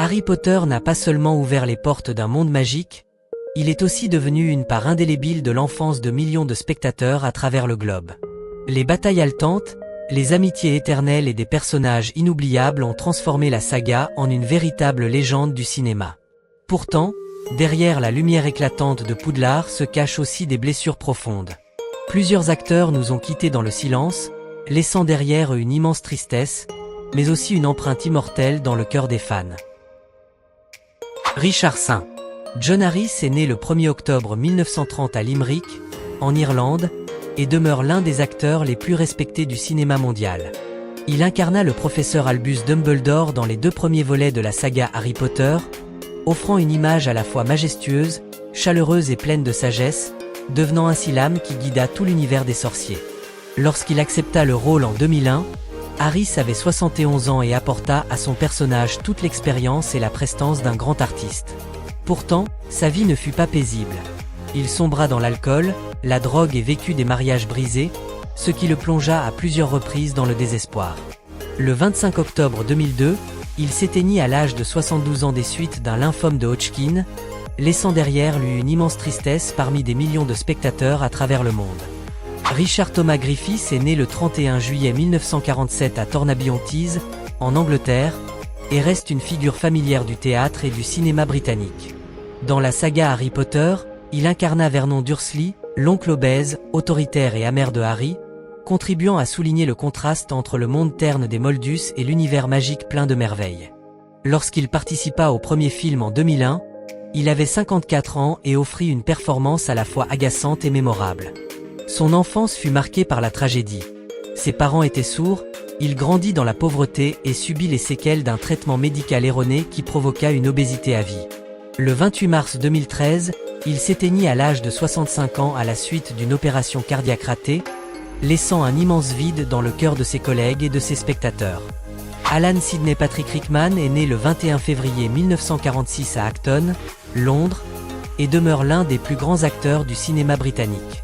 Harry Potter n'a pas seulement ouvert les portes d'un monde magique, il est aussi devenu une part indélébile de l'enfance de millions de spectateurs à travers le globe. Les batailles haletantes, les amitiés éternelles et des personnages inoubliables ont transformé la saga en une véritable légende du cinéma. Pourtant, derrière la lumière éclatante de Poudlard se cachent aussi des blessures profondes. Plusieurs acteurs nous ont quittés dans le silence, laissant derrière eux une immense tristesse, mais aussi une empreinte immortelle dans le cœur des fans. Richard St. John Harris est né le 1er octobre 1930 à Limerick, en Irlande, et demeure l'un des acteurs les plus respectés du cinéma mondial. Il incarna le professeur Albus Dumbledore dans les 2 premiers volets de la saga Harry Potter, offrant une image à la fois majestueuse, chaleureuse et pleine de sagesse, devenant ainsi l'âme qui guida tout l'univers des sorciers. Lorsqu'il accepta le rôle en 2001, Harris avait 71 ans et apporta à son personnage toute l'expérience et la prestance d'un grand artiste. Pourtant, sa vie ne fut pas paisible. Il sombra dans l'alcool, la drogue et vécut des mariages brisés, ce qui le plongea à plusieurs reprises dans le désespoir. Le 25 octobre 2002, il s'éteignit à l'âge de 72 ans des suites d'un lymphome de Hodgkin, laissant derrière lui une immense tristesse parmi des millions de spectateurs à travers le monde. Richard Thomas Griffiths est né le 31 juillet 1947 à Thornaby-on-Tees, en Angleterre, et reste une figure familière du théâtre et du cinéma britannique. Dans la saga Harry Potter, il incarna Vernon Dursley, l'oncle obèse, autoritaire et amer de Harry, contribuant à souligner le contraste entre le monde terne des Moldus et l'univers magique plein de merveilles. Lorsqu'il participa au premier film en 2001, il avait 54 ans et offrit une performance à la fois agaçante et mémorable. Son enfance fut marquée par la tragédie. Ses parents étaient sourds, il grandit dans la pauvreté et subit les séquelles d'un traitement médical erroné qui provoqua une obésité à vie. Le 28 mars 2013, il s'éteignit à l'âge de 65 ans à la suite d'une opération cardiaque ratée, laissant un immense vide dans le cœur de ses collègues et de ses spectateurs. Alan Sidney Patrick Rickman est né le 21 février 1946 à Acton, Londres, et demeure l'un des plus grands acteurs du cinéma britannique.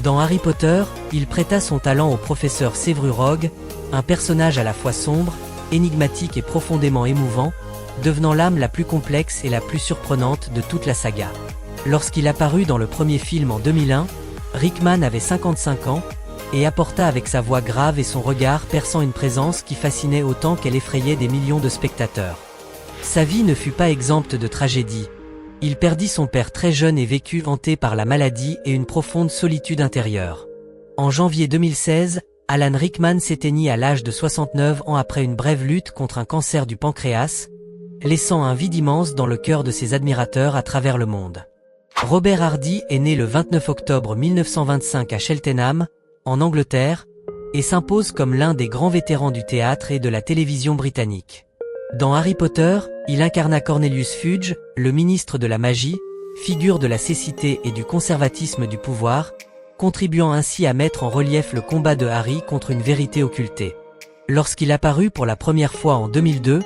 Dans Harry Potter, il prêta son talent au professeur Severus Rogue, un personnage à la fois sombre, énigmatique et profondément émouvant, devenant l'âme la plus complexe et la plus surprenante de toute la saga. Lorsqu'il apparut dans le premier film en 2001, Rickman avait 55 ans, et apporta avec sa voix grave et son regard perçant une présence qui fascinait autant qu'elle effrayait des millions de spectateurs. Sa vie ne fut pas exempte de tragédie. Il perdit son père très jeune et vécut hanté par la maladie et une profonde solitude intérieure. En janvier 2016, Alan Rickman s'éteignit à l'âge de 69 ans après une brève lutte contre un cancer du pancréas, laissant un vide immense dans le cœur de ses admirateurs à travers le monde. Robert Hardy est né le 29 octobre 1925 à Cheltenham, en Angleterre, et s'impose comme l'un des grands vétérans du théâtre et de la télévision britannique. Dans Harry Potter, il incarna Cornelius Fudge, le ministre de la magie, figure de la cécité et du conservatisme du pouvoir, contribuant ainsi à mettre en relief le combat de Harry contre une vérité occultée. Lorsqu'il apparut pour la première fois en 2002,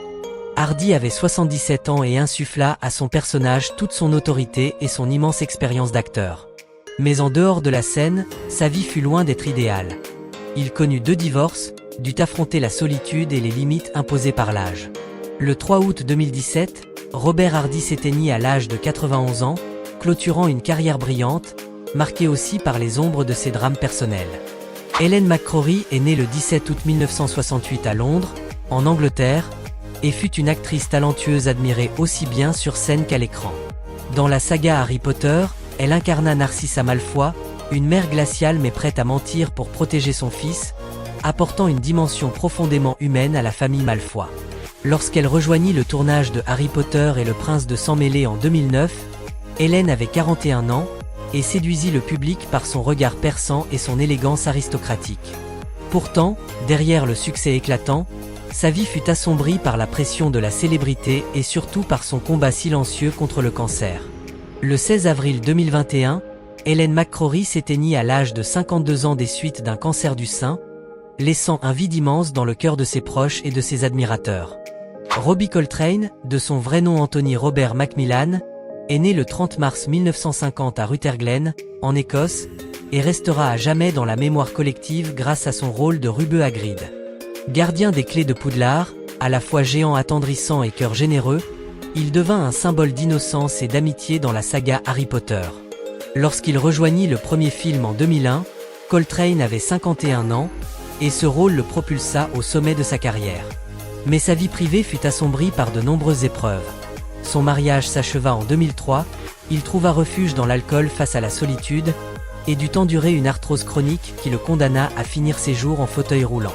Hardy avait 77 ans et insuffla à son personnage toute son autorité et son immense expérience d'acteur. Mais en dehors de la scène, sa vie fut loin d'être idéale. Il connut 2 divorces, dut affronter la solitude et les limites imposées par l'âge. Le 3 août 2017, Robert Hardy s'éteignit à l'âge de 91 ans, clôturant une carrière brillante, marquée aussi par les ombres de ses drames personnels. Helen McCrory est née le 17 août 1968 à Londres, en Angleterre, et fut une actrice talentueuse admirée aussi bien sur scène qu'à l'écran. Dans la saga Harry Potter, elle incarna Narcissa Malfoy, une mère glaciale mais prête à mentir pour protéger son fils, apportant une dimension profondément humaine à la famille Malfoy. Lorsqu'elle rejoignit le tournage de Harry Potter et le Prince de Sang Mêlé en 2009, Helen avait 41 ans, et séduisit le public par son regard perçant et son élégance aristocratique. Pourtant, derrière le succès éclatant, sa vie fut assombrie par la pression de la célébrité et surtout par son combat silencieux contre le cancer. Le 16 avril 2021, Helen McCrory s'éteignit à l'âge de 52 ans des suites d'un cancer du sein, laissant un vide immense dans le cœur de ses proches et de ses admirateurs. Robbie Coltrane, de son vrai nom Anthony Robert Macmillan, est né le 30 mars 1950 à Rutherglen, en Écosse, et restera à jamais dans la mémoire collective grâce à son rôle de Rubeux Hagrid. Gardien des clés de Poudlard, à la fois géant attendrissant et cœur généreux, Il devint un symbole d'innocence et d'amitié dans la saga Harry Potter. Lorsqu'il rejoignit le premier film en 2001, Coltrane avait 51 ans, et ce rôle le propulsa au sommet de sa carrière. Mais sa vie privée fut assombrie par de nombreuses épreuves. Son mariage s'acheva en 2003, il trouva refuge dans l'alcool face à la solitude, et dut endurer une arthrose chronique qui le condamna à finir ses jours en fauteuil roulant.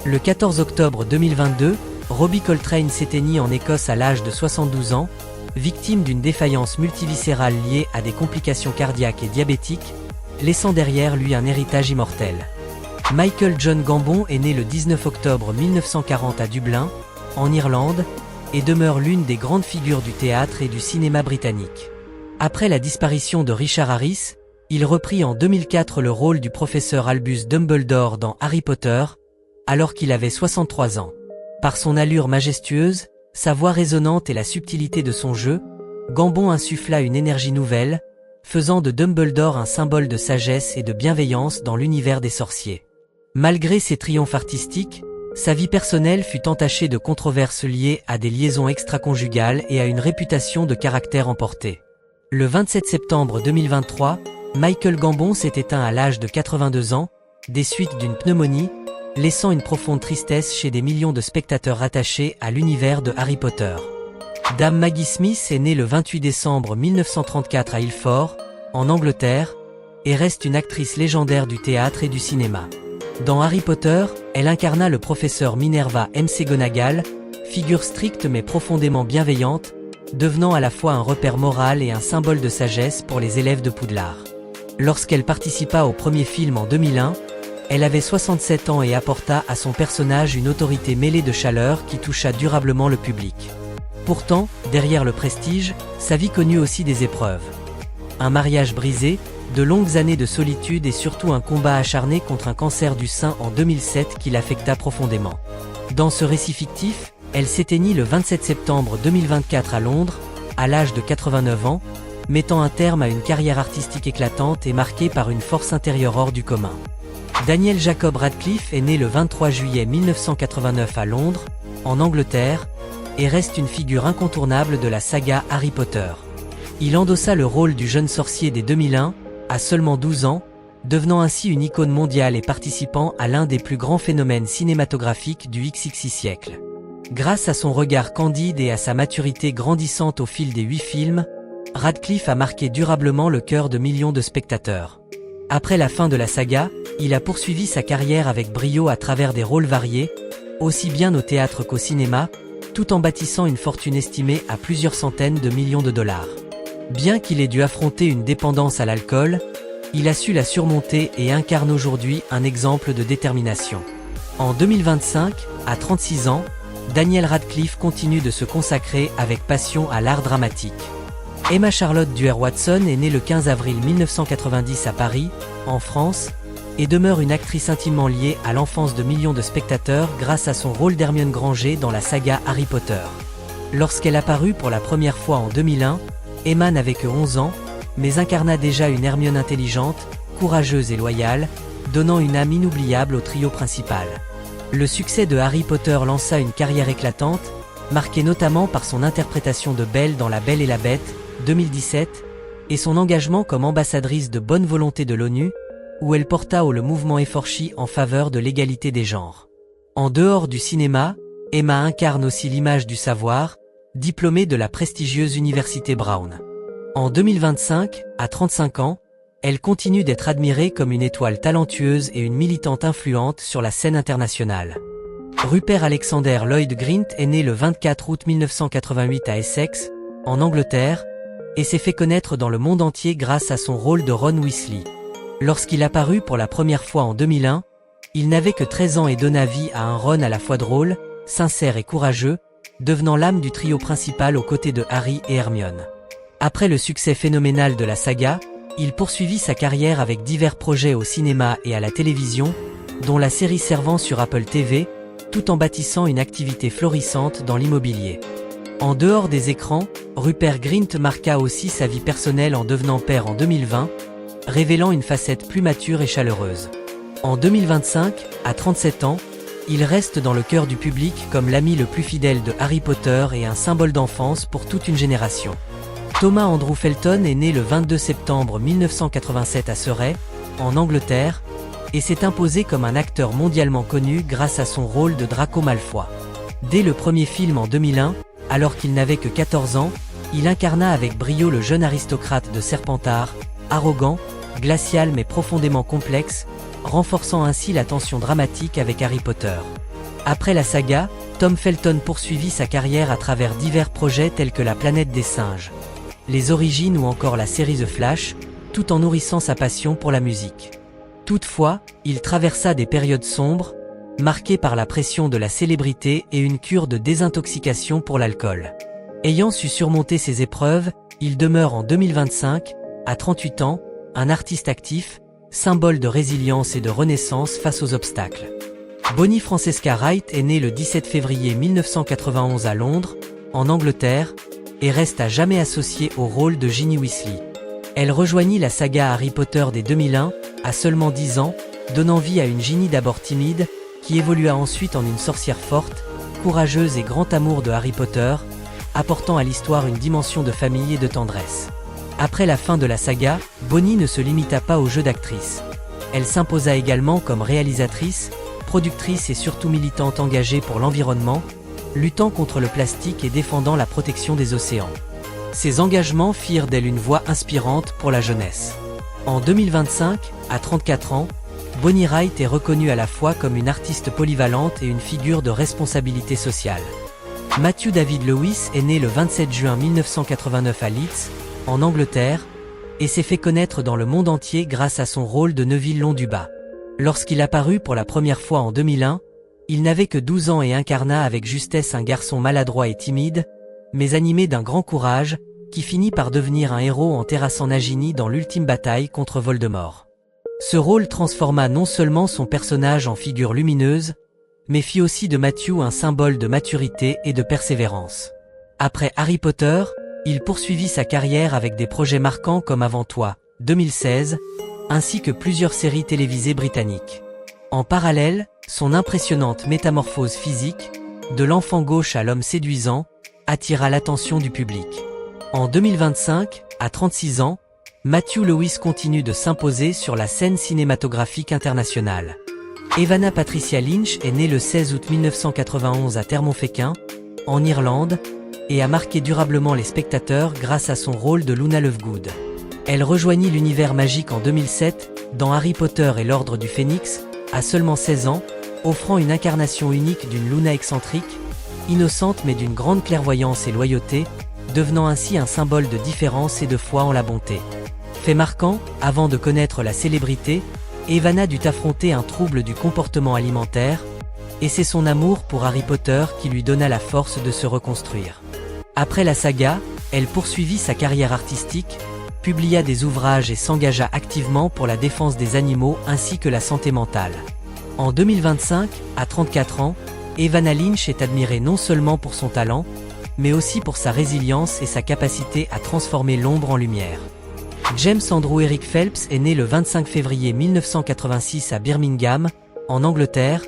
Le 14 octobre 2022, Robbie Coltrane s'éteignit en Écosse à l'âge de 72 ans, victime d'une défaillance multiviscérale liée à des complications cardiaques et diabétiques, laissant derrière lui un héritage immortel. Michael John Gambon est né le 19 octobre 1940 à Dublin, en Irlande, et demeure l'une des grandes figures du théâtre et du cinéma britannique. Après la disparition de Richard Harris, il reprit en 2004 le rôle du professeur Albus Dumbledore dans Harry Potter, alors qu'il avait 63 ans. Par son allure majestueuse, sa voix résonnante et la subtilité de son jeu, Gambon insuffla une énergie nouvelle, faisant de Dumbledore un symbole de sagesse et de bienveillance dans l'univers des sorciers. Malgré ses triomphes artistiques, sa vie personnelle fut entachée de controverses liées à des liaisons extra-conjugales et à une réputation de caractère emporté. Le 27 septembre 2023, Michael Gambon s'est éteint à l'âge de 82 ans, des suites d'une pneumonie, laissant une profonde tristesse chez des millions de spectateurs attachés à l'univers de Harry Potter. Dame Maggie Smith est née le 28 décembre 1934 à Ilford, en Angleterre, et reste une actrice légendaire du théâtre et du cinéma. Dans Harry Potter, elle incarna le professeur Minerva McGonagall, figure stricte mais profondément bienveillante, devenant à la fois un repère moral et un symbole de sagesse pour les élèves de Poudlard. Lorsqu'elle participa au premier film en 2001, elle avait 67 ans et apporta à son personnage une autorité mêlée de chaleur qui toucha durablement le public. Pourtant, derrière le prestige, sa vie connut aussi des épreuves. Un mariage brisé, de longues années de solitude et surtout un combat acharné contre un cancer du sein en 2007 qui l'affecta profondément. Dans ce récit fictif, elle s'éteignit le 27 septembre 2024 à Londres, à l'âge de 89 ans, mettant un terme à une carrière artistique éclatante et marquée par une force intérieure hors du commun. Daniel Jacob Radcliffe est né le 23 juillet 1989 à Londres, en Angleterre, et reste une figure incontournable de la saga Harry Potter. Il endossa le rôle du jeune sorcier dès 2001, à seulement 12 ans, devenant ainsi une icône mondiale et participant à l'un des plus grands phénomènes cinématographiques du XXI siècle. Grâce à son regard candide et à sa maturité grandissante au fil des 8 films, Radcliffe a marqué durablement le cœur de millions de spectateurs. Après la fin de la saga, il a poursuivi sa carrière avec brio à travers des rôles variés, aussi bien au théâtre qu'au cinéma, tout en bâtissant une fortune estimée à plusieurs centaines de millions de dollars. Bien qu'il ait dû affronter une dépendance à l'alcool, il a su la surmonter et incarne aujourd'hui un exemple de détermination. En 2025, à 36 ans, Daniel Radcliffe continue de se consacrer avec passion à l'art dramatique. Emma Charlotte Duer-Watson est née le 15 avril 1990 à Paris, en France, et demeure une actrice intimement liée à l'enfance de millions de spectateurs grâce à son rôle d'Hermione Granger dans la saga Harry Potter. Lorsqu'elle apparut pour la première fois en 2001, Emma n'avait que 11 ans, mais incarna déjà une Hermione intelligente, courageuse et loyale, donnant une âme inoubliable au trio principal. Le succès de Harry Potter lança une carrière éclatante, marquée notamment par son interprétation de Belle dans La Belle et la Bête, 2017, et son engagement comme ambassadrice de bonne volonté de l'ONU, où elle porta haut le mouvement Efforchi en faveur de l'égalité des genres. En dehors du cinéma, Emma incarne aussi l'image du savoir, diplômée de la prestigieuse Université Brown. En 2025, à 35 ans, elle continue d'être admirée comme une étoile talentueuse et une militante influente sur la scène internationale. Rupert Alexander Lloyd Grint est né le 24 août 1988 à Essex, en Angleterre, et s'est fait connaître dans le monde entier grâce à son rôle de Ron Weasley. Lorsqu'il apparut pour la première fois en 2001, il n'avait que 13 ans et donna vie à un Ron à la fois drôle, sincère et courageux, devenant l'âme du trio principal aux côtés de Harry et Hermione. Après le succès phénoménal de la saga, il poursuivit sa carrière avec divers projets au cinéma et à la télévision, dont la série servant sur Apple TV, tout en bâtissant une activité florissante dans l'immobilier. En dehors des écrans, Rupert Grint marqua aussi sa vie personnelle en devenant père en 2020, révélant une facette plus mature et chaleureuse. En 2025, à 37 ans, Il reste dans le cœur du public comme l'ami le plus fidèle de Harry Potter et un symbole d'enfance pour toute une génération. Thomas Andrew Felton est né le 22 septembre 1987 à Surrey, en Angleterre, et s'est imposé comme un acteur mondialement connu grâce à son rôle de Draco Malfoy. Dès le premier film en 2001, alors qu'il n'avait que 14 ans, il incarna avec brio le jeune aristocrate de Serpentard, arrogant, glacial mais profondément complexe, renforçant ainsi la tension dramatique avec Harry Potter. Après la saga, Tom Felton poursuivit sa carrière à travers divers projets tels que La Planète des Singes, Les Origines ou encore la série The Flash, tout en nourrissant sa passion pour la musique. Toutefois, il traversa des périodes sombres, marquées par la pression de la célébrité et une cure de désintoxication pour l'alcool. Ayant su surmonter ces épreuves, il demeure en 2025, à 38 ans, un artiste actif, symbole de résilience et de renaissance face aux obstacles. Bonnie Francesca Wright est née le 17 février 1991 à Londres, en Angleterre, et reste à jamais associée au rôle de Ginny Weasley. Elle rejoignit la saga Harry Potter dès 2001, à seulement 10 ans, donnant vie à une Ginny d'abord timide, qui évolua ensuite en une sorcière forte, courageuse et grand amour de Harry Potter, apportant à l'histoire une dimension de famille et de tendresse. Après la fin de la saga, Bonnie ne se limita pas au jeu d'actrice. Elle s'imposa également comme réalisatrice, productrice et surtout militante engagée pour l'environnement, luttant contre le plastique et défendant la protection des océans. Ses engagements firent d'elle une voix inspirante pour la jeunesse. En 2025, à 34 ans, Bonnie Wright est reconnue à la fois comme une artiste polyvalente et une figure de responsabilité sociale. Matthew David Lewis est né le 27 juin 1989 à Leeds, en Angleterre, et s'est fait connaître dans le monde entier grâce à son rôle de Neville Londubat. Lorsqu'il apparut pour la première fois en 2001, il n'avait que 12 ans et incarna avec justesse un garçon maladroit et timide, mais animé d'un grand courage, qui finit par devenir un héros en terrassant Nagini dans l'ultime bataille contre Voldemort. Ce rôle transforma non seulement son personnage en figure lumineuse, mais fit aussi de Matthew un symbole de maturité et de persévérance. Après Harry Potter, il poursuivit sa carrière avec des projets marquants comme Avant Toi, 2016, ainsi que plusieurs séries télévisées britanniques. En parallèle, son impressionnante métamorphose physique, de l'enfant gauche à l'homme séduisant, attira l'attention du public. En 2025, à 36 ans, Matthew Lewis continue de s'imposer sur la scène cinématographique internationale. Evanna Patricia Lynch est née le 16 août 1991 à Termonfeckin, en Irlande, et a marqué durablement les spectateurs grâce à son rôle de Luna Lovegood. Elle rejoignit l'univers magique en 2007, dans Harry Potter et l'Ordre du Phénix, à seulement 16 ans, offrant une incarnation unique d'une Luna excentrique, innocente mais d'une grande clairvoyance et loyauté, devenant ainsi un symbole de différence et de foi en la bonté. Fait marquant, avant de connaître la célébrité, Evanna dut affronter un trouble du comportement alimentaire, et c'est son amour pour Harry Potter qui lui donna la force de se reconstruire. Après la saga, elle poursuivit sa carrière artistique, publia des ouvrages et s'engagea activement pour la défense des animaux ainsi que la santé mentale. En 2025, à 34 ans, Evanna Lynch est admirée non seulement pour son talent, mais aussi pour sa résilience et sa capacité à transformer l'ombre en lumière. James Andrew Eric Phelps est né le 25 février 1986 à Birmingham, en Angleterre,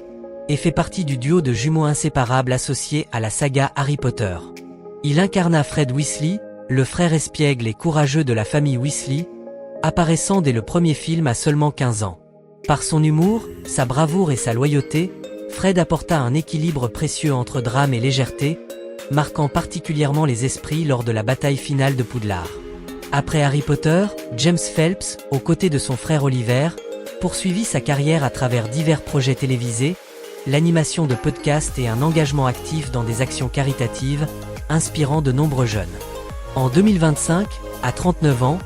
et fait partie du duo de jumeaux inséparables associés à la saga Harry Potter. Il incarna Fred Weasley, le frère espiègle et courageux de la famille Weasley, apparaissant dès le premier film à seulement 15 ans. Par son humour, sa bravoure et sa loyauté, Fred apporta un équilibre précieux entre drame et légèreté, marquant particulièrement les esprits lors de la bataille finale de Poudlard. Après Harry Potter, James Phelps, aux côtés de son frère Oliver, poursuivit sa carrière à travers divers projets télévisés, l'animation de podcasts et un engagement actif dans des actions caritatives, inspirant de nombreux jeunes. En 2025, à 39 ans,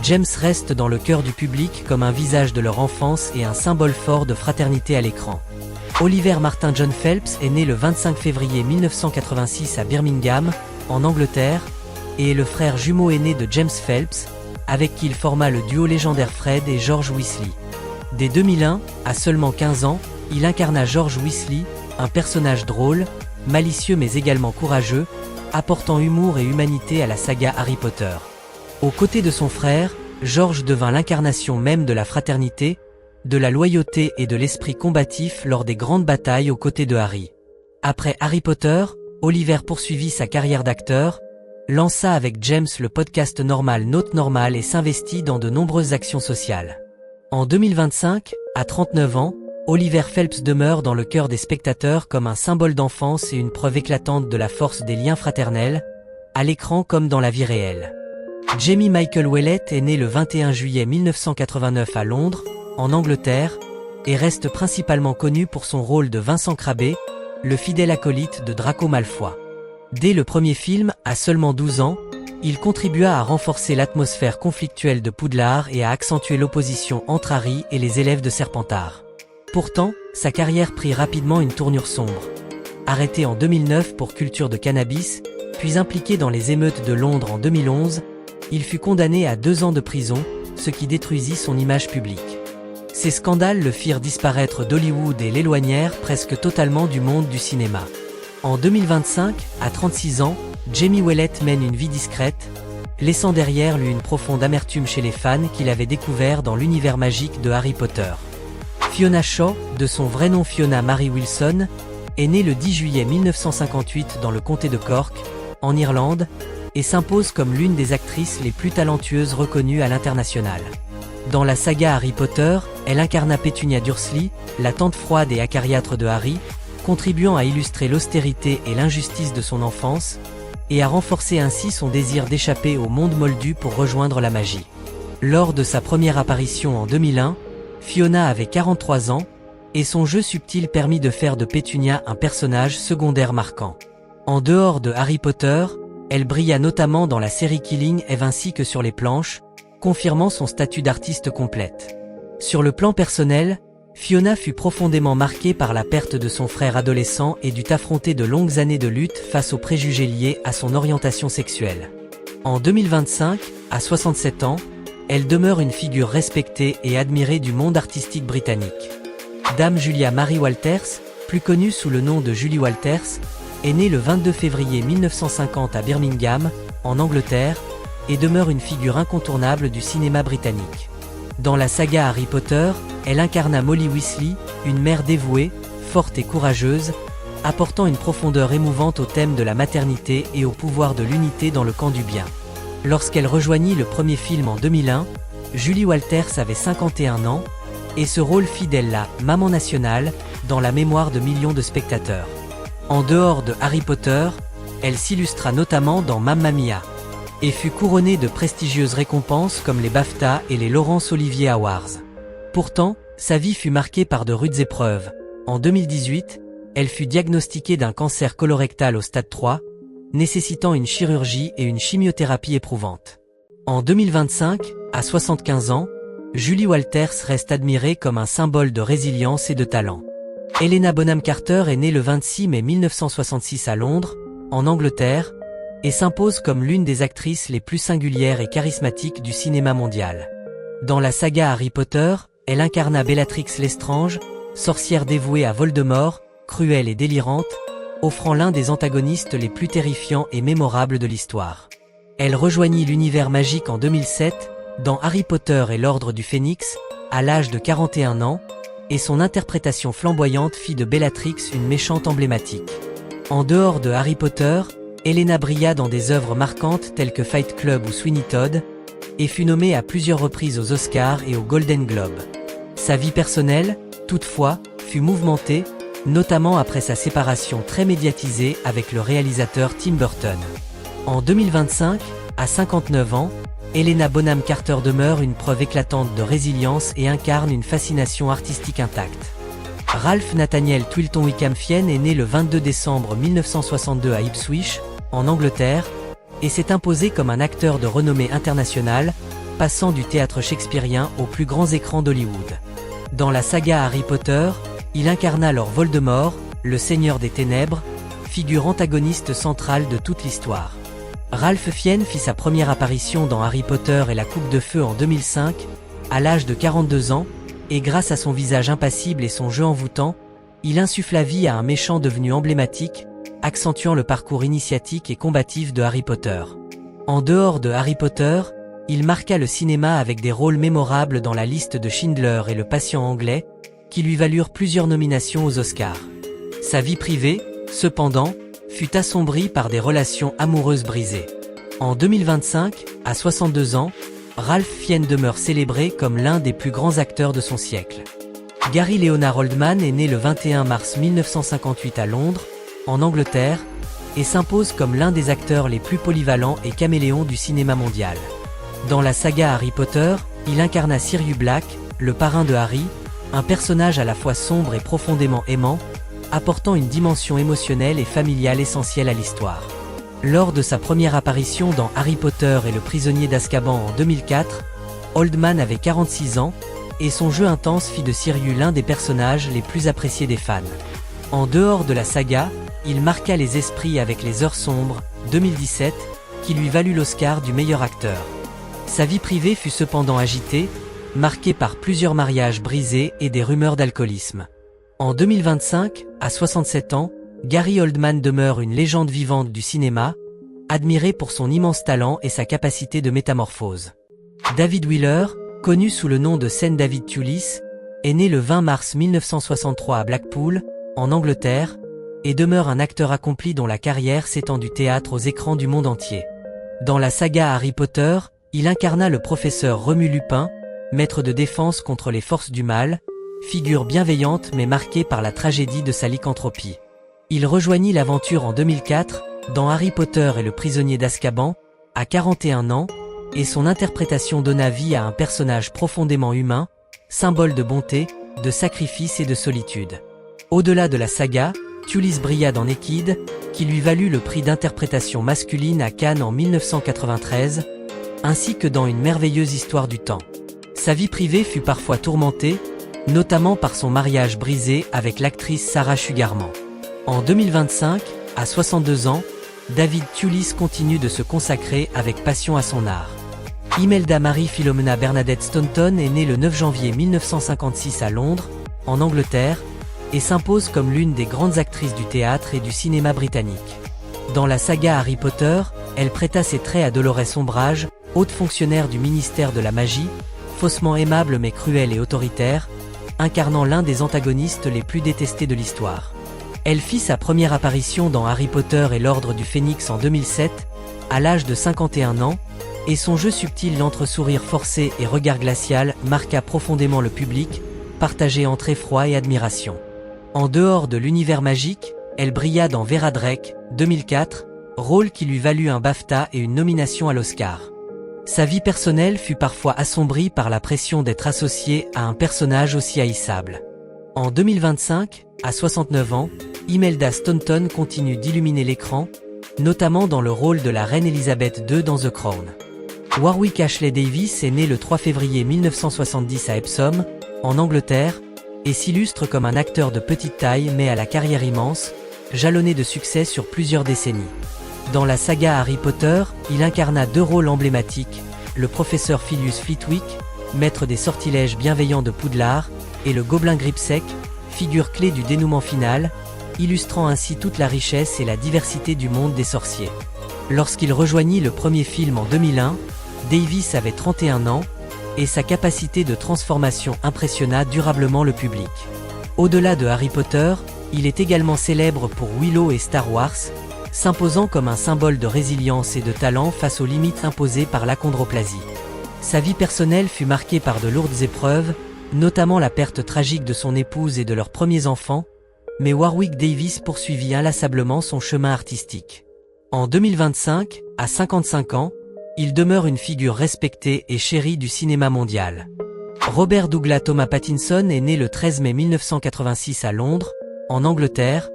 James reste dans le cœur du public comme un visage de leur enfance et un symbole fort de fraternité à l'écran. Oliver Martin John Phelps est né le 25 février 1986 à Birmingham, en Angleterre, et est le frère jumeau aîné de James Phelps, avec qui il forma le duo légendaire Fred et George Weasley. Dès 2001, à seulement 15 ans, il incarna George Weasley, un personnage drôle, malicieux mais également courageux, apportant humour et humanité à la saga Harry Potter. Aux côtés de son frère, George devint l'incarnation même de la fraternité, de la loyauté et de l'esprit combatif lors des grandes batailles aux côtés de Harry. Après Harry Potter, Oliver poursuivit sa carrière d'acteur, lança avec James le podcast Normal Note Normal et s'investit dans de nombreuses actions sociales. En 2025, à 39 ans, Oliver Phelps demeure dans le cœur des spectateurs comme un symbole d'enfance et une preuve éclatante de la force des liens fraternels, à l'écran comme dans la vie réelle. Jamie Michael Ouellet est né le 21 juillet 1989 à Londres, en Angleterre, et reste principalement connu pour son rôle de Vincent Crabbe, le fidèle acolyte de Draco Malfoy. Dès le premier film, à seulement 12 ans, il contribua à renforcer l'atmosphère conflictuelle de Poudlard et à accentuer l'opposition entre Harry et les élèves de Serpentard. Pourtant, sa carrière prit rapidement une tournure sombre. Arrêté en 2009 pour culture de cannabis, puis impliqué dans les émeutes de Londres en 2011, il fut condamné à 2 ans de prison, ce qui détruisit son image publique. Ces scandales le firent disparaître d'Hollywood et l'éloignèrent presque totalement du monde du cinéma. En 2025, à 36 ans, Jamie Ouellet mène une vie discrète, laissant derrière lui une profonde amertume chez les fans qu'il avait découvert dans l'univers magique de Harry Potter. Fiona Shaw, de son vrai nom Fiona Mary Wilson, est née le 10 juillet 1958 dans le comté de Cork, en Irlande, et s'impose comme l'une des actrices les plus talentueuses reconnues à l'international. Dans la saga Harry Potter, elle incarna Pétunia Dursley, la tante froide et acariâtre de Harry, contribuant à illustrer l'austérité et l'injustice de son enfance, et à renforcer ainsi son désir d'échapper au monde moldu pour rejoindre la magie. Lors de sa première apparition en 2001, Fiona avait 43 ans, et son jeu subtil permit de faire de Pétunia un personnage secondaire marquant. En dehors de Harry Potter, elle brilla notamment dans la série Killing Eve ainsi que sur les planches, confirmant son statut d'artiste complète. Sur le plan personnel, Fiona fut profondément marquée par la perte de son frère adolescent et dut affronter de longues années de lutte face aux préjugés liés à son orientation sexuelle. En 2025, à 67 ans, elle demeure une figure respectée et admirée du monde artistique britannique. Dame Julia Mary Walters, plus connue sous le nom de Julie Walters, est née le 22 février 1950 à Birmingham, en Angleterre, et demeure une figure incontournable du cinéma britannique. Dans la saga Harry Potter, elle incarna Molly Weasley, une mère dévouée, forte et courageuse, apportant une profondeur émouvante au thème de la maternité et au pouvoir de l'unité dans le camp du bien. Lorsqu'elle rejoignit le premier film en 2001, Julie Walters avait 51 ans, et ce rôle fidèle la « Maman nationale » dans la mémoire de millions de spectateurs. En dehors de Harry Potter, elle s'illustra notamment dans Mamma Mia, et fut couronnée de prestigieuses récompenses comme les BAFTA et les Laurence Olivier Awards. Pourtant, sa vie fut marquée par de rudes épreuves. En 2018, elle fut diagnostiquée d'un cancer colorectal au stade 3, nécessitant une chirurgie et une chimiothérapie éprouvante. En 2025, à 75 ans, Julie Walters reste admirée comme un symbole de résilience et de talent. Helena Bonham Carter est née le 26 mai 1966 à Londres, en Angleterre, et s'impose comme l'une des actrices les plus singulières et charismatiques du cinéma mondial. Dans la saga Harry Potter, elle incarna Bellatrix Lestrange, sorcière dévouée à Voldemort, cruelle et délirante, offrant l'un des antagonistes les plus terrifiants et mémorables de l'histoire. Elle rejoignit l'univers magique en 2007, dans Harry Potter et l'Ordre du Phénix, à l'âge de 41 ans, et son interprétation flamboyante fit de Bellatrix une méchante emblématique. En dehors de Harry Potter, Helena brilla dans des œuvres marquantes telles que Fight Club ou Sweeney Todd, et fut nommée à plusieurs reprises aux Oscars et aux Golden Globes. Sa vie personnelle, toutefois, fut mouvementée, notamment après sa séparation très médiatisée avec le réalisateur Tim Burton. En 2025, à 59 ans, Helena Bonham Carter demeure une preuve éclatante de résilience et incarne une fascination artistique intacte. Ralph Nathaniel Twilton Wickham Fiennes est né le 22 décembre 1962 à Ipswich, en Angleterre, et s'est imposé comme un acteur de renommée internationale, passant du théâtre shakespearien aux plus grands écrans d'Hollywood. Dans la saga Harry Potter, il incarna Lord Voldemort, le Seigneur des Ténèbres, figure antagoniste centrale de toute l'histoire. Ralph Fiennes fit sa première apparition dans Harry Potter et la Coupe de Feu en 2005, à l'âge de 42 ans, et grâce à son visage impassible et son jeu envoûtant, il insuffla vie à un méchant devenu emblématique, accentuant le parcours initiatique et combatif de Harry Potter. En dehors de Harry Potter, il marqua le cinéma avec des rôles mémorables dans La liste de Schindler et Le patient anglais, qui lui valurent plusieurs nominations aux Oscars. Sa vie privée, cependant, fut assombrie par des relations amoureuses brisées. En 2025, à 62 ans, Ralph Fiennes demeure célébré comme l'un des plus grands acteurs de son siècle. Gary Leonard Oldman est né le 21 mars 1958 à Londres, en Angleterre, et s'impose comme l'un des acteurs les plus polyvalents et caméléons du cinéma mondial. Dans la saga Harry Potter, il incarna Sirius Black, le parrain de Harry, un personnage à la fois sombre et profondément aimant, apportant une dimension émotionnelle et familiale essentielle à l'histoire. Lors de sa première apparition dans Harry Potter et le prisonnier d'Azkaban en 2004, Oldman avait 46 ans, et son jeu intense fit de Sirius l'un des personnages les plus appréciés des fans. En dehors de la saga, il marqua les esprits avec Les Heures sombres, 2017, qui lui valut l'Oscar du meilleur acteur. Sa vie privée fut cependant agitée, marquée par plusieurs mariages brisés et des rumeurs d'alcoolisme. En 2025, à 67 ans, Gary Oldman demeure une légende vivante du cinéma, admiré pour son immense talent et sa capacité de métamorphose. David Wheeler, connu sous le nom de scène David Thewlis, est né le 20 mars 1963 à Blackpool, en Angleterre, et demeure un acteur accompli dont la carrière s'étend du théâtre aux écrans du monde entier. Dans la saga Harry Potter, il incarna le professeur Remus Lupin, maître de défense contre les forces du mal, figure bienveillante mais marquée par la tragédie de sa lycanthropie. Il rejoignit l'aventure en 2004, dans Harry Potter et le prisonnier d'Azkaban, à 41 ans, et son interprétation donna vie à un personnage profondément humain, symbole de bonté, de sacrifice et de solitude. Au-delà de la saga, Thewlis brilla dans Naked, qui lui valut le prix d'interprétation masculine à Cannes en 1993, ainsi que dans Une merveilleuse histoire du temps. Sa vie privée fut parfois tourmentée, notamment par son mariage brisé avec l'actrice Sarah Sugarman. En 2025, à 62 ans, David Thewlis continue de se consacrer avec passion à son art. Imelda Marie Philomena Bernadette Staunton est née le 9 janvier 1956 à Londres, en Angleterre, et s'impose comme l'une des grandes actrices du théâtre et du cinéma britannique. Dans la saga Harry Potter, elle prêta ses traits à Dolores Umbridge, haute fonctionnaire du ministère de la magie, faussement aimable mais cruelle et autoritaire, incarnant l'un des antagonistes les plus détestés de l'histoire. Elle fit sa première apparition dans Harry Potter et l'Ordre du Phénix en 2007, à l'âge de 51 ans, et son jeu subtil d'entre sourire forcé et regard glacial marqua profondément le public, partagé entre effroi et admiration. En dehors de l'univers magique, elle brilla dans Vera Drake, 2004, rôle qui lui valut un BAFTA et une nomination à l'Oscar. Sa vie personnelle fut parfois assombrie par la pression d'être associée à un personnage aussi haïssable. En 2025, à 69 ans, Imelda Staunton continue d'illuminer l'écran, notamment dans le rôle de la reine Elisabeth II dans The Crown. Warwick Ashley Davis est né le 3 février 1970 à Epsom, en Angleterre, et s'illustre comme un acteur de petite taille mais à la carrière immense, jalonné de succès sur plusieurs décennies. Dans la saga Harry Potter, il incarna deux rôles emblématiques, le professeur Filius Flitwick, maître des sortilèges bienveillants de Poudlard, et le gobelin Gripsec, figure clé du dénouement final, illustrant ainsi toute la richesse et la diversité du monde des sorciers. Lorsqu'il rejoignit le premier film en 2001, Davis avait 31 ans, et sa capacité de transformation impressionna durablement le public. Au-delà de Harry Potter, il est également célèbre pour Willow et Star Wars, s'imposant comme un symbole de résilience et de talent face aux limites imposées par l'achondroplasie. Sa vie personnelle fut marquée par de lourdes épreuves, notamment la perte tragique de son épouse et de leurs premiers enfants, mais Warwick Davis poursuivit inlassablement son chemin artistique. En 2025, à 55 ans, il demeure une figure respectée et chérie du cinéma mondial. Robert Douglas Thomas Pattinson est né le 13 mai 1986 à Londres, en Angleterre,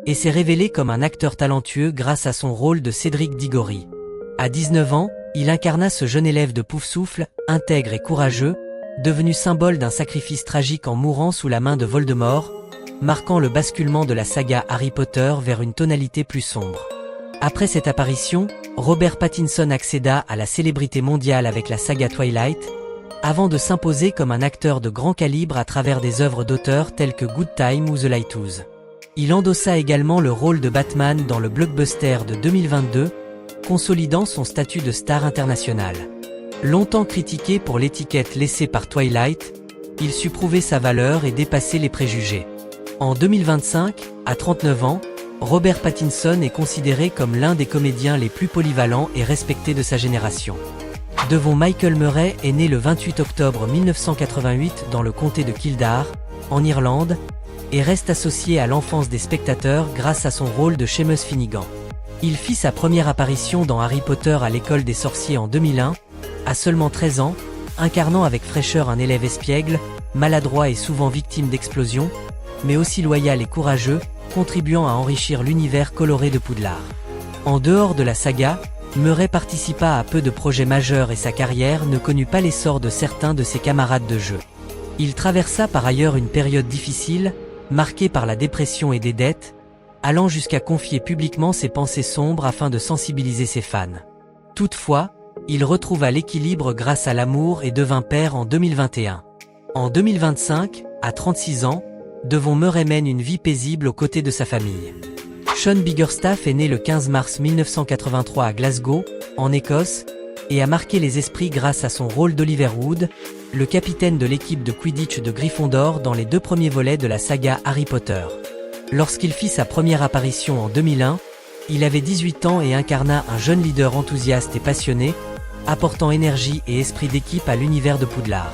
et s'est révélé comme un acteur talentueux grâce à son rôle de Cédric Diggory. À 19 ans, il incarna ce jeune élève de Poufsouffle, intègre et courageux, devenu symbole d'un sacrifice tragique en mourant sous la main de Voldemort, marquant le basculement de la saga Harry Potter vers une tonalité plus sombre. Après cette apparition, Robert Pattinson accéda à la célébrité mondiale avec la saga Twilight, avant de s'imposer comme un acteur de grand calibre à travers des œuvres d'auteurs telles que Good Time ou The Lighthouse. Il endossa également le rôle de Batman dans le blockbuster de 2022, consolidant son statut de star internationale. Longtemps critiqué pour l'étiquette laissée par Twilight, il sut prouver sa valeur et dépasser les préjugés. En 2025, à 39 ans, Robert Pattinson est considéré comme l'un des comédiens les plus polyvalents et respectés de sa génération. Devon Michael Murray est né le 28 octobre 1988 dans le comté de Kildare, en Irlande, et reste associé à l'enfance des spectateurs grâce à son rôle de Seamus Finnegan. Il fit sa première apparition dans Harry Potter à l'école des sorciers en 2001, à seulement 13 ans, incarnant avec fraîcheur un élève espiègle, maladroit et souvent victime d'explosions, mais aussi loyal et courageux, contribuant à enrichir l'univers coloré de Poudlard. En dehors de la saga, Murray participa à peu de projets majeurs et sa carrière ne connut pas l'essor de certains de ses camarades de jeu. Il traversa par ailleurs une période difficile, marquée par la dépression et des dettes, allant jusqu'à confier publiquement ses pensées sombres afin de sensibiliser ses fans. Toutefois, il retrouva l'équilibre grâce à l'amour et devint père en 2021. En 2025, à 36 ans, Devon Murray mène une vie paisible aux côtés de sa famille. Sean Biggerstaff est né le 15 mars 1983 à Glasgow, en Écosse, et a marqué les esprits grâce à son rôle d'Oliver Wood, le capitaine de l'équipe de Quidditch de Gryffondor dans les 2 premiers volets de la saga Harry Potter. Lorsqu'il fit sa première apparition en 2001, il avait 18 ans et incarna un jeune leader enthousiaste et passionné, apportant énergie et esprit d'équipe à l'univers de Poudlard.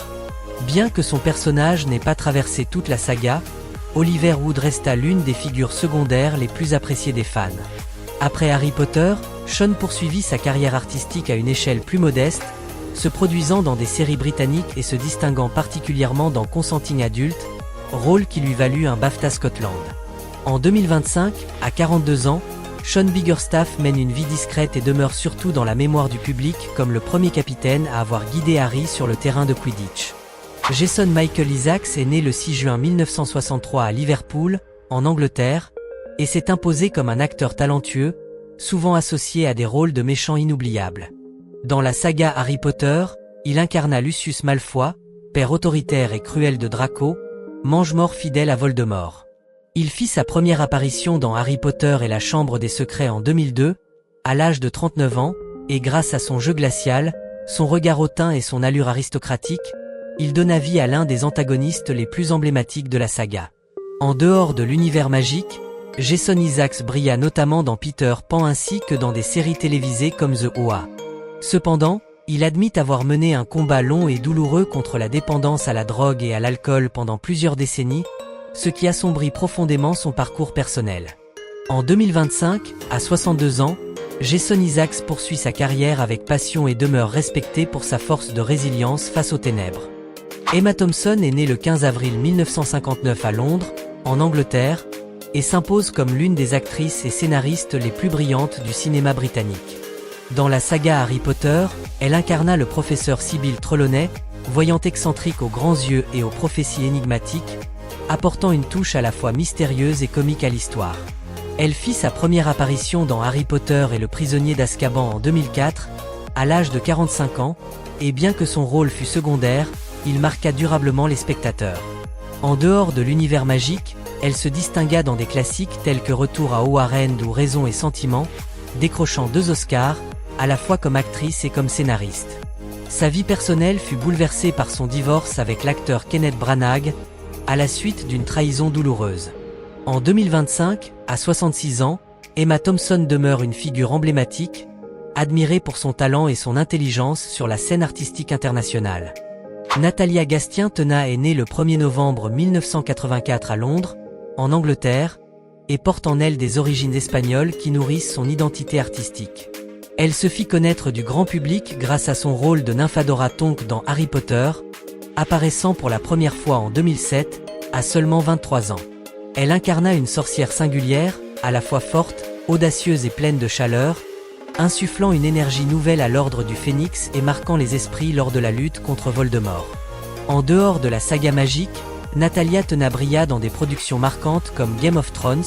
Bien que son personnage n'ait pas traversé toute la saga, Oliver Wood resta l'une des figures secondaires les plus appréciées des fans. Après Harry Potter, Sean poursuivit sa carrière artistique à une échelle plus modeste, se produisant dans des séries britanniques et se distinguant particulièrement dans Consenting Adult, rôle qui lui valut un BAFTA Scotland. En 2025, à 42 ans, Sean Biggerstaff mène une vie discrète et demeure surtout dans la mémoire du public comme le premier capitaine à avoir guidé Harry sur le terrain de Quidditch. Jason Michael Isaacs est né le 6 juin 1963 à Liverpool, en Angleterre, et s'est imposé comme un acteur talentueux, souvent associé à des rôles de méchants inoubliables. Dans la saga Harry Potter, il incarna Lucius Malfoy, père autoritaire et cruel de Draco, mange-mort fidèle à Voldemort. Il fit sa première apparition dans Harry Potter et la Chambre des Secrets en 2002, à l'âge de 39 ans, et grâce à son jeu glacial, son regard hautain et son allure aristocratique, il donna vie à l'un des antagonistes les plus emblématiques de la saga. En dehors de l'univers magique, Jason Isaacs brilla notamment dans Peter Pan ainsi que dans des séries télévisées comme The OA. Cependant, il admit avoir mené un combat long et douloureux contre la dépendance à la drogue et à l'alcool pendant plusieurs décennies, ce qui assombrit profondément son parcours personnel. En 2025, à 62 ans, Jason Isaacs poursuit sa carrière avec passion et demeure respecté pour sa force de résilience face aux ténèbres. Emma Thompson est née le 15 avril 1959 à Londres, en Angleterre, et s'impose comme l'une des actrices et scénaristes les plus brillantes du cinéma britannique. Dans la saga Harry Potter, elle incarna le professeur Sybil Trelawney, voyant excentrique aux grands yeux et aux prophéties énigmatiques, apportant une touche à la fois mystérieuse et comique à l'histoire. Elle fit sa première apparition dans Harry Potter et le prisonnier d'Azkaban en 2004, à l'âge de 45 ans, et bien que son rôle fût secondaire, il marqua durablement les spectateurs. En dehors de l'univers magique, elle se distingua dans des classiques tels que Retour à Howard End ou Raison et Sentiment, décrochant 2 Oscars, à la fois comme actrice et comme scénariste. Sa vie personnelle fut bouleversée par son divorce avec l'acteur Kenneth Branagh, à la suite d'une trahison douloureuse. En 2025, à 66 ans, Emma Thompson demeure une figure emblématique, admirée pour son talent et son intelligence sur la scène artistique internationale. Natalia Gastien-Tenat est née le 1er novembre 1984 à Londres, en Angleterre, et porte en elle des origines espagnoles qui nourrissent son identité artistique. Elle se fit connaître du grand public grâce à son rôle de Nymphadora Tonks dans Harry Potter, apparaissant pour la première fois en 2007, à seulement 23 ans. Elle incarna une sorcière singulière, à la fois forte, audacieuse et pleine de chaleur, insufflant une énergie nouvelle à l'ordre du Phénix et marquant les esprits lors de la lutte contre Voldemort. En dehors de la saga magique, Natalia Tenat brilla dans des productions marquantes comme Game of Thrones,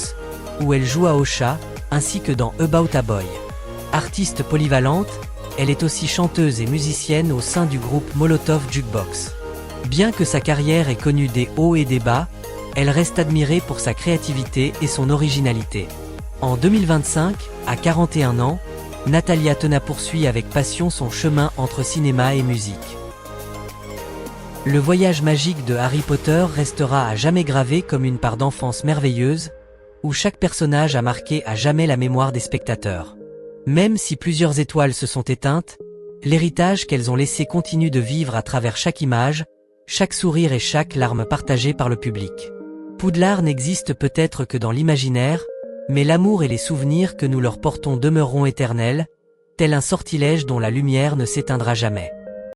où elle joua Osha, ainsi que dans About a Boy. Artiste polyvalente, elle est aussi chanteuse et musicienne au sein du groupe Molotov Jukebox. Bien que sa carrière ait connu des hauts et des bas, elle reste admirée pour sa créativité et son originalité. En 2025, à 41 ans, Natalia Tena poursuit avec passion son chemin entre cinéma et musique. Le voyage magique de Harry Potter restera à jamais gravé comme une part d'enfance merveilleuse, où chaque personnage a marqué à jamais la mémoire des spectateurs. Même si plusieurs étoiles se sont éteintes, l'héritage qu'elles ont laissé continue de vivre à travers chaque image, chaque sourire et chaque larme partagée par le public. Poudlard n'existe peut-être que dans l'imaginaire, mais l'amour et les souvenirs que nous leur portons demeureront éternels, tel un sortilège dont la lumière ne s'éteindra jamais.